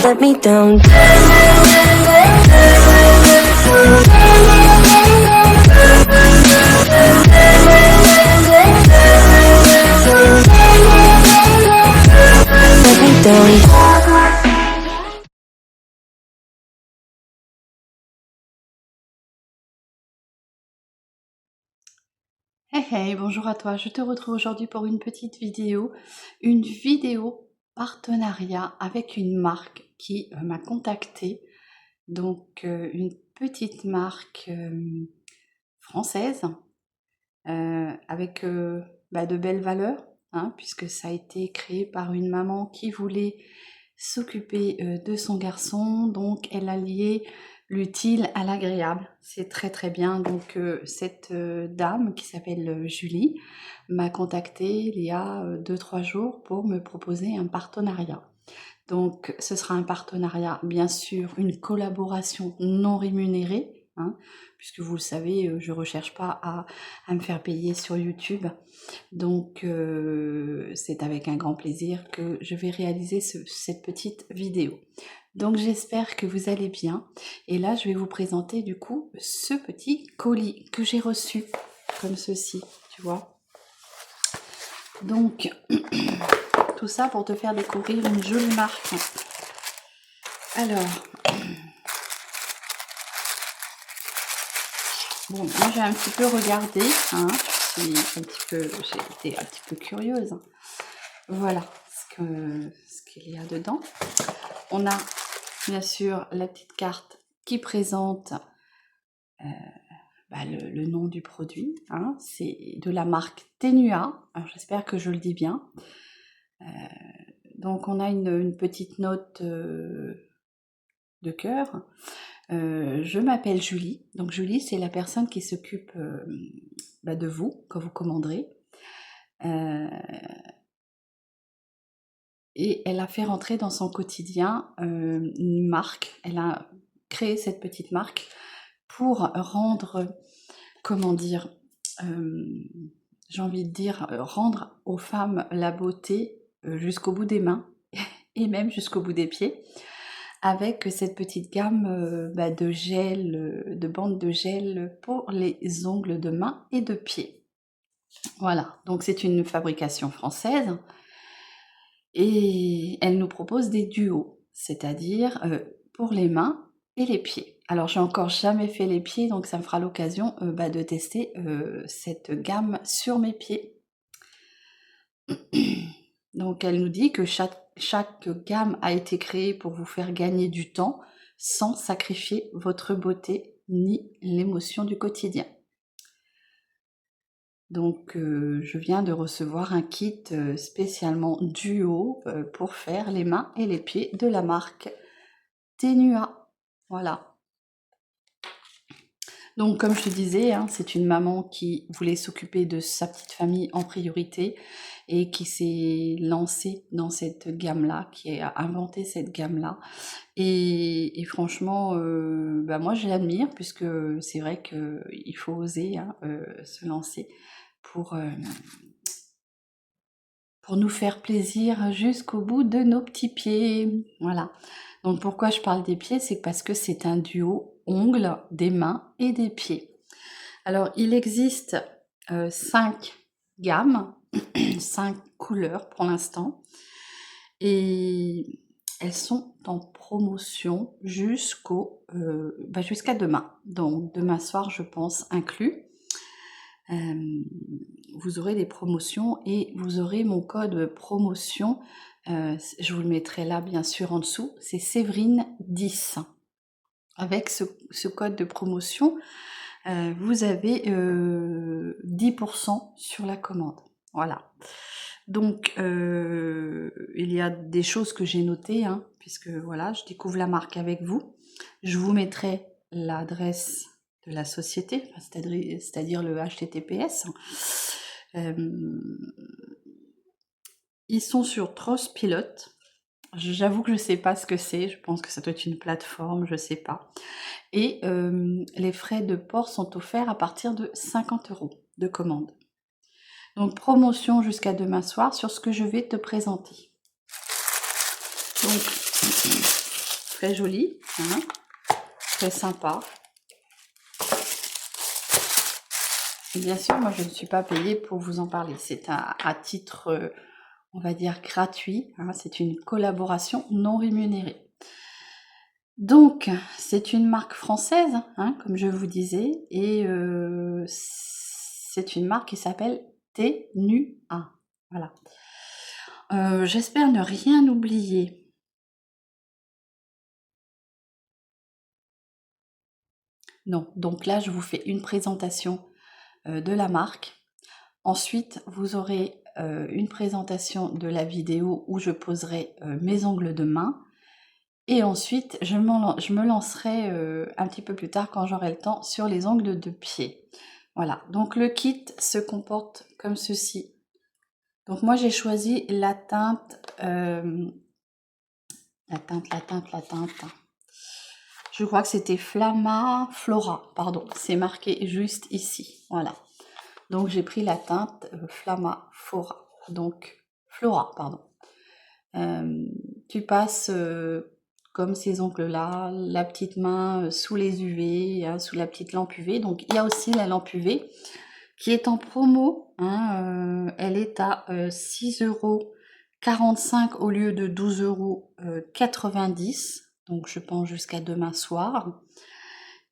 let me down. Let me down. Hey hey, bonjour à toi, je te retrouve aujourd'hui pour une petite vidéo, partenariat avec une marque qui m'a contactée, donc une petite marque française avec de belles valeurs, hein, puisque ça a été créé par une maman qui voulait s'occuper de son garçon, donc elle a lié l'utile à l'agréable. C'est très très bien. Donc cette dame qui s'appelle Julie m'a contactée il y a 2-3 jours pour me proposer un partenariat. Donc ce sera un partenariat, bien sûr, une collaboration non rémunérée, hein, puisque vous le savez, je ne recherche pas à me faire payer sur YouTube. Donc c'est avec un grand plaisir que je vais réaliser cette petite vidéo. Donc j'espère que vous allez bien. Et là, je vais vous présenter du coup ce petit colis que j'ai reçu, comme ceci, tu vois. Donc, tout ça pour te faire découvrir une jolie marque. Alors, bon, moi j'ai un petit peu regardé, hein, j'ai été un petit peu curieuse. Voilà ce qu'il y a dedans. On a bien sûr la petite carte qui présente le nom du produit, hein. C'est de la marque Tenua, j'espère que je le dis bien. Donc on a une petite note de cœur. Je m'appelle Julie, donc Julie c'est la personne qui s'occupe de vous quand vous commanderez. Et elle a fait rentrer dans son quotidien une marque, elle a créé cette petite marque pour rendre, comment dire, j'ai envie de dire, rendre aux femmes la beauté jusqu'au bout des mains et même jusqu'au bout des pieds, avec cette petite gamme de gel, de bandes de gel pour les ongles de main et de pied. Voilà, donc c'est une fabrication française et elle nous propose des duos, c'est-à-dire pour les mains et les pieds. Alors j'ai encore jamais fait les pieds, donc ça me fera l'occasion de tester cette gamme sur mes pieds. Donc elle nous dit que chaque gamme a été créée pour vous faire gagner du temps sans sacrifier votre beauté ni l'émotion du quotidien. Donc je viens de recevoir un kit spécialement duo pour faire les mains et les pieds de la marque Tenua. Voilà. Donc comme je te disais, hein, c'est une maman qui voulait s'occuper de sa petite famille en priorité et qui s'est lancée dans cette gamme-là, qui a inventé cette gamme-là. Et franchement, moi je l'admire puisque c'est vrai qu'il faut oser, hein, se lancer pour nous faire plaisir jusqu'au bout de nos petits pieds. Voilà. Donc pourquoi je parle des pieds, c'est parce que c'est un duo ongles, des mains et des pieds. Alors il existe 5 gammes, 5 couleurs pour l'instant, et elles sont en promotion jusqu'à demain. Donc demain soir, je pense, inclus. Vous aurez des promotions et vous aurez mon code promotion, je vous le mettrai là bien sûr en dessous, c'est Séverine 10. Avec ce code de promotion, vous avez 10% sur la commande. Voilà. Donc il y a des choses que j'ai notées, hein, puisque voilà, je découvre la marque avec vous. Je vous mettrai l'adresse de la société, c'est-à-dire le HTTPS. Ils sont sur Trustpilot. J'avoue que je ne sais pas ce que c'est, je pense que ça doit être une plateforme, je ne sais pas. Et les frais de port sont offerts à partir de 50 € de commande. Donc promotion jusqu'à demain soir sur ce que je vais te présenter. Donc très joli, hein, très sympa. Et bien sûr, moi je ne suis pas payée pour vous en parler, c'est à titre, on va dire, gratuit, hein, c'est une collaboration non rémunérée. Donc, c'est une marque française, hein, comme je vous disais, et c'est une marque qui s'appelle Tenua. Voilà. J'espère ne rien oublier. Non, donc là, je vous fais une présentation de la marque. Ensuite, vous aurez une présentation de la vidéo où je poserai mes ongles de main. Et ensuite, je me lancerai un petit peu plus tard quand j'aurai le temps sur les ongles de pied. Voilà, donc le kit se comporte comme ceci. Donc moi j'ai choisi la teinte, je crois que c'était Flora, pardon, c'est marqué juste ici, voilà. Donc j'ai pris la teinte Flora, pardon. Tu passes comme ces ongles-là, la petite main sous les UV, hein, sous la petite lampe UV. Donc il y a aussi la lampe UV qui est en promo. Hein, elle est à 6,45 € au lieu de 12,90 €. Donc je pense jusqu'à demain soir.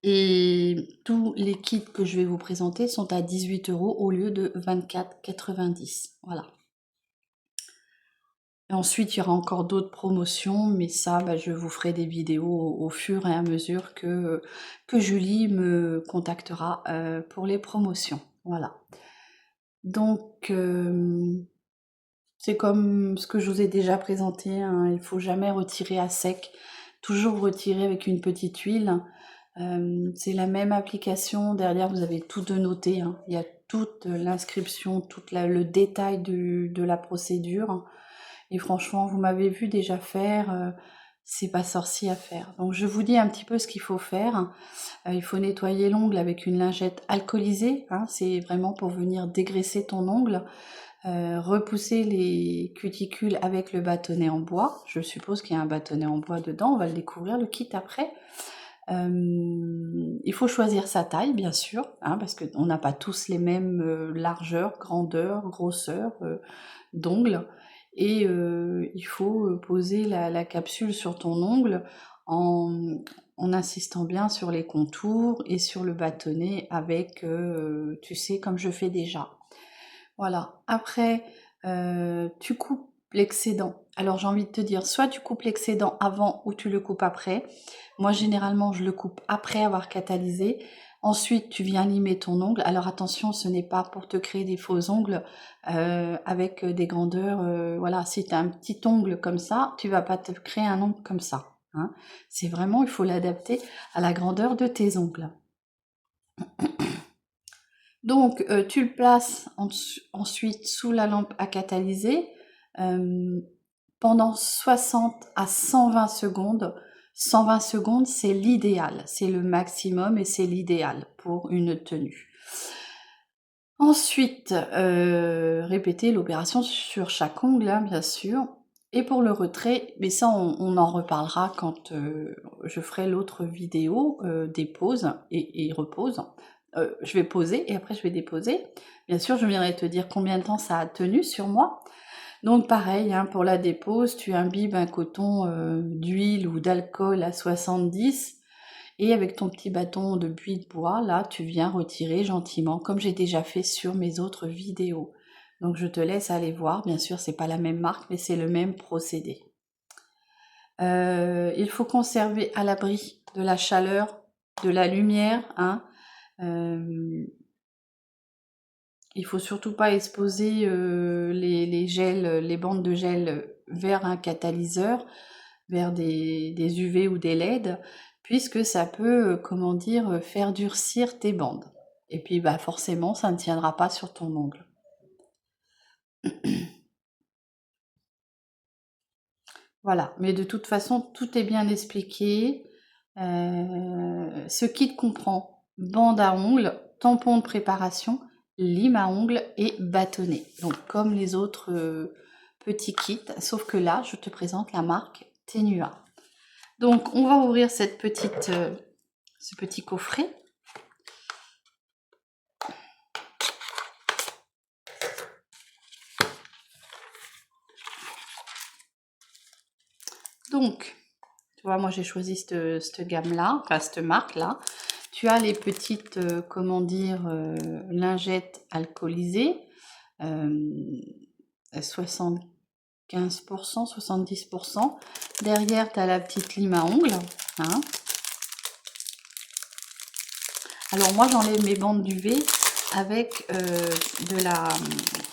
Et tous les kits que je vais vous présenter sont à 18 € au lieu de 24,90 €. Voilà. Et ensuite, il y aura encore d'autres promotions, mais ça, je vous ferai des vidéos au fur et à mesure que Julie me contactera pour les promotions. Voilà. Donc, c'est comme ce que je vous ai déjà présenté, hein, il ne faut jamais retirer à sec, toujours retirer avec une petite huile. C'est la même application, derrière vous avez tout de noté, hein. Il y a toute l'inscription, tout le détail de la procédure. Et franchement, vous m'avez vu déjà faire, c'est pas sorcier à faire. Donc je vous dis un petit peu ce qu'il faut faire. Il faut nettoyer l'ongle avec une lingette alcoolisée, hein, c'est vraiment pour venir dégraisser ton ongle. Repousser les cuticules avec le bâtonnet en bois. Je suppose qu'il y a un bâtonnet en bois dedans, on va le découvrir, le kit après. Il faut choisir sa taille, bien sûr, hein, parce qu'on n'a pas tous les mêmes largeurs, grandeurs, grosseurs d'ongles. Et il faut poser la capsule sur ton ongle en insistant bien sur les contours et sur le bâtonnet avec, tu sais, comme je fais déjà. Voilà. Après, tu coupes l'excédent. Alors j'ai envie de te dire, soit tu coupes l'excédent avant ou tu le coupes après. Moi généralement je le coupe après avoir catalysé. Ensuite tu viens limer ton ongle. Alors attention, ce n'est pas pour te créer des faux ongles avec des grandeurs. Voilà, si tu as un petit ongle comme ça, tu vas pas te créer un ongle comme ça. Hein. C'est vraiment, il faut l'adapter à la grandeur de tes ongles. Donc, tu le places ensuite sous la lampe à catalyser pendant 60 à 120 secondes. 120 secondes, c'est l'idéal, c'est le maximum et c'est l'idéal pour une tenue. Ensuite, répétez l'opération sur chaque ongle, hein, bien sûr. Et pour le retrait, mais ça on en reparlera quand je ferai l'autre vidéo des pauses et reposes. Je vais poser et après je vais déposer. Bien sûr, je viendrai te dire combien de temps ça a tenu sur moi. Donc pareil, hein, pour la dépose, tu imbibes un coton d'huile ou d'alcool à 70 et avec ton petit bâton de buis de bois, là, tu viens retirer gentiment, comme j'ai déjà fait sur mes autres vidéos. Donc je te laisse aller voir, bien sûr, c'est pas la même marque, mais c'est le même procédé. Il faut conserver à l'abri de la chaleur, de la lumière, hein. Il faut surtout pas exposer les gels, les bandes de gel vers un catalyseur, vers des UV ou des LED, puisque ça peut, comment dire, faire durcir tes bandes. Et puis forcément, ça ne tiendra pas sur ton ongle. Voilà, mais de toute façon, tout est bien expliqué. Ce kit comprend bande à ongles, tampon de préparation, lime à ongles et bâtonnet. Donc comme les autres petits kits, sauf que là, je te présente la marque Tenua. Donc, on va ouvrir cette petite, ce petit coffret. Donc, tu vois, moi j'ai choisi cette gamme-là, enfin cette marque-là. Tu as les petites, comment dire, lingettes alcoolisées, 75%, 70%. Derrière, tu as la petite lime à ongles. Hein. Alors moi, j'enlève mes bandes d'UV avec de la,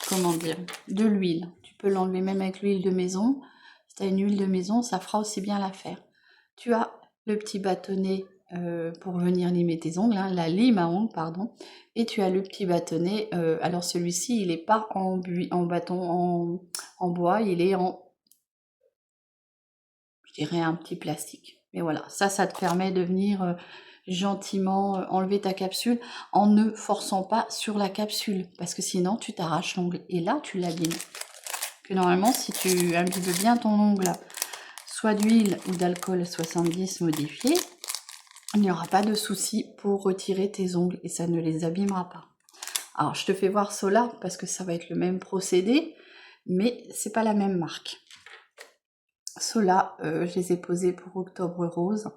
comment dire, de l'huile. Tu peux l'enlever même avec l'huile de maison. Si tu as une huile de maison, ça fera aussi bien l'affaire. Tu as le petit bâtonnet pour venir limer tes ongles, hein, la lime à ongles, pardon. Et tu as le petit bâtonnet, alors celui-ci, il n'est pas en bâton, en bois, il est en, je dirais, un petit plastique. Mais voilà, ça te permet de venir gentiment enlever ta capsule en ne forçant pas sur la capsule, parce que sinon tu t'arraches l'ongle et là tu l'abîmes. Que normalement, si tu imbibes bien ton ongle, soit d'huile ou d'alcool 70 modifié, il n'y aura pas de souci pour retirer tes ongles et ça ne les abîmera pas. Alors je te fais voir cela parce que ça va être le même procédé, mais c'est pas la même marque. Ceux-là, je les ai posés pour Octobre Rose.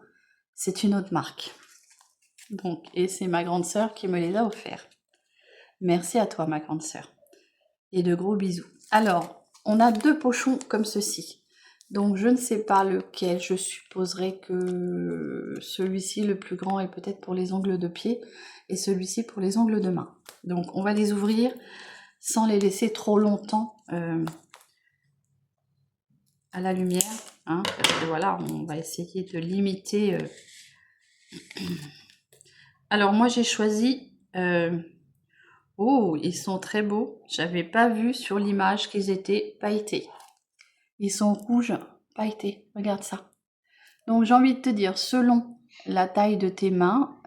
C'est une autre marque. Donc, et c'est ma grande sœur qui me les a offerts. Merci à toi, ma grande sœur. Et de gros bisous. Alors, on a 2 pochons comme ceci. Donc, je ne sais pas lequel. Je supposerais que celui-ci, le plus grand, est peut-être pour les ongles de pied et celui-ci pour les ongles de main. Donc, on va les ouvrir sans les laisser trop longtemps à la lumière. Hein, parce que voilà, on va essayer de limiter. Alors, moi, j'ai choisi... Oh, ils sont très beaux. J'avais pas vu sur l'image qu'ils étaient pailletés. Ils sont rouges pailletés. Regarde ça. Donc j'ai envie de te dire, selon la taille de tes mains,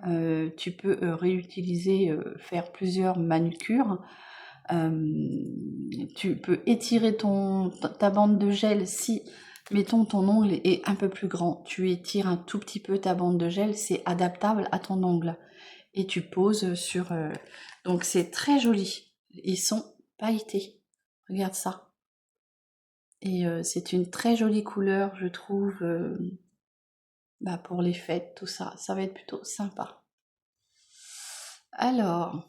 tu peux réutiliser, faire plusieurs manucures. Tu peux étirer ta bande de gel si, mettons, ton ongle est un peu plus grand. Tu étires un tout petit peu ta bande de gel, c'est adaptable à ton ongle. Et tu poses sur... Donc c'est très joli. Ils sont pailletés. Regarde ça. Et c'est une très jolie couleur, je trouve, pour les fêtes, tout ça. Ça va être plutôt sympa. Alors...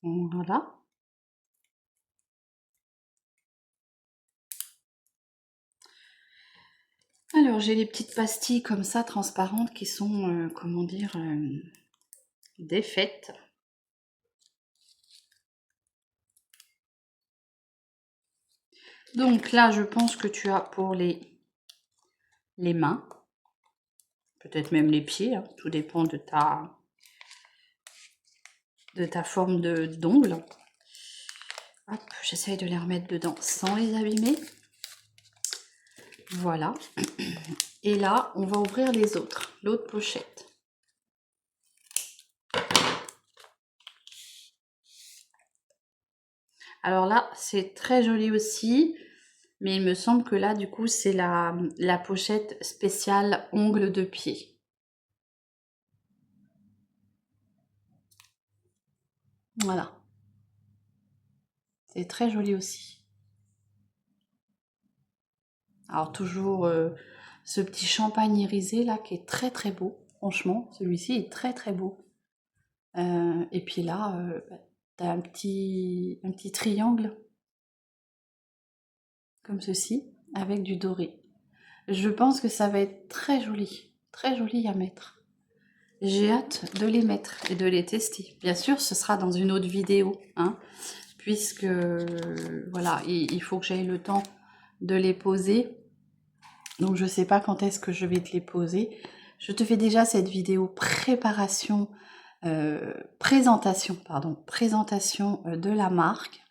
Voilà. Alors j'ai les petites pastilles comme ça, transparentes, qui sont, comment dire, défaites. Donc là, je pense que tu as pour les mains, peut-être même les pieds, hein, tout dépend de ta forme d'ongle. Hop, j'essaye de les remettre dedans sans les abîmer. Voilà. Et là, on va ouvrir les autres, l'autre pochette. Alors là, c'est très joli aussi, mais il me semble que là, du coup, c'est la pochette spéciale ongles de pied. Voilà. C'est très joli aussi. Alors toujours ce petit champagne irisé là qui est très très beau. Franchement, celui-ci est très très beau. Et puis là, t'as un petit triangle comme ceci avec du doré. Je pense que ça va être très joli à mettre. J'ai hâte de les mettre et de les tester. Bien sûr, ce sera dans une autre vidéo, hein, puisque voilà, il faut que j'aie le temps de les poser. Donc je sais pas quand est-ce que je vais te les poser. Je te fais déjà cette vidéo présentation de la marque.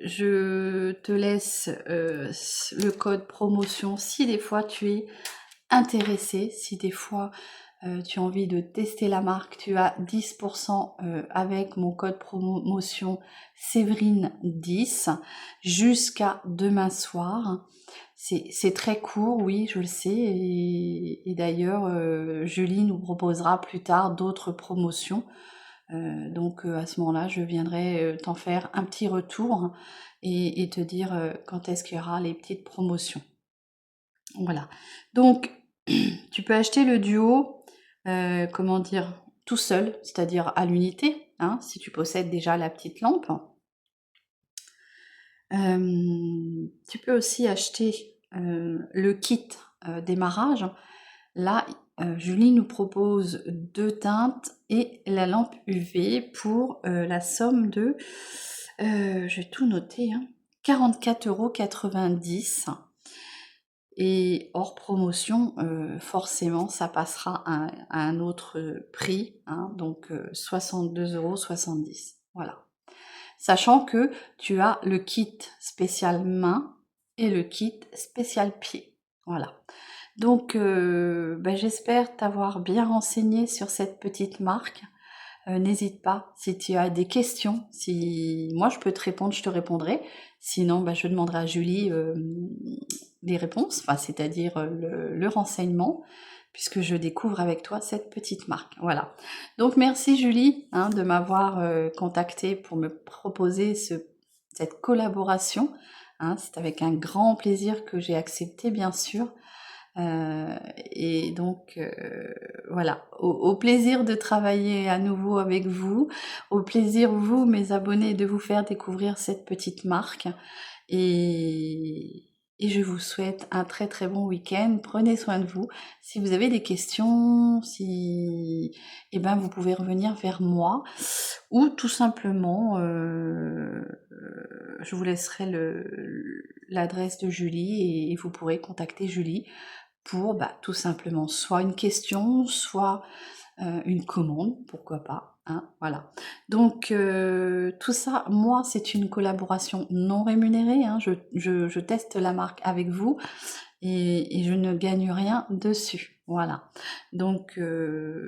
Je te laisse le code promotion si des fois tu es intéressé, si des fois tu as envie de tester la marque, tu as 10% avec mon code promotion Séverine10 jusqu'à demain soir. C'est très court, oui, je le sais, et d'ailleurs, Julie nous proposera plus tard d'autres promotions. Donc à ce moment-là, je viendrai t'en faire un petit retour et te dire quand est-ce qu'il y aura les petites promotions. Voilà. Donc, tu peux acheter le duo, comment dire, tout seul, c'est-à-dire à l'unité, hein, si tu possèdes déjà la petite lampe. Tu peux aussi acheter le kit démarrage. Là, Julie nous propose 2 teintes et la lampe UV pour la somme de, je vais tout noter, hein, 44,90 €. Et hors promotion, forcément, ça passera à un autre prix, hein, donc 62,70 €. Voilà. Sachant que tu as le kit spécial main et le kit spécial pied. Voilà. Donc, j'espère t'avoir bien renseigné sur cette petite marque. N'hésite pas, si tu as des questions, si moi je peux te répondre, je te répondrai. Sinon, je demanderai à Julie les réponses, enfin, c'est-à-dire le renseignement, puisque je découvre avec toi cette petite marque. Voilà. Donc merci Julie hein, de m'avoir contactée pour me proposer cette collaboration. Hein, c'est avec un grand plaisir que j'ai accepté, bien sûr. Et donc voilà, au plaisir de travailler à nouveau avec vous, au plaisir vous mes abonnés de vous faire découvrir cette petite marque et je vous souhaite un très très bon week-end, prenez soin de vous. Si vous avez des questions, si vous pouvez revenir vers moi ou tout simplement je vous laisserai l'adresse de Julie et vous pourrez contacter Julie pour tout simplement soit une question, soit une commande, pourquoi pas. Hein, voilà. Donc tout ça, moi, c'est une collaboration non rémunérée. Hein, je teste la marque avec vous et je ne gagne rien dessus. Voilà. Donc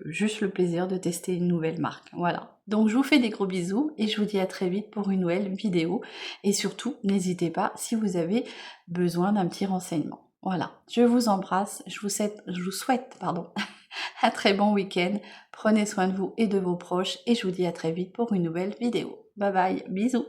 juste le plaisir de tester une nouvelle marque. Voilà. Donc je vous fais des gros bisous et je vous dis à très vite pour une nouvelle vidéo. Et surtout, n'hésitez pas si vous avez besoin d'un petit renseignement. Voilà, je vous embrasse, je vous souhaite un très bon week-end. Prenez soin de vous et de vos proches et je vous dis à très vite pour une nouvelle vidéo. Bye bye, bisous.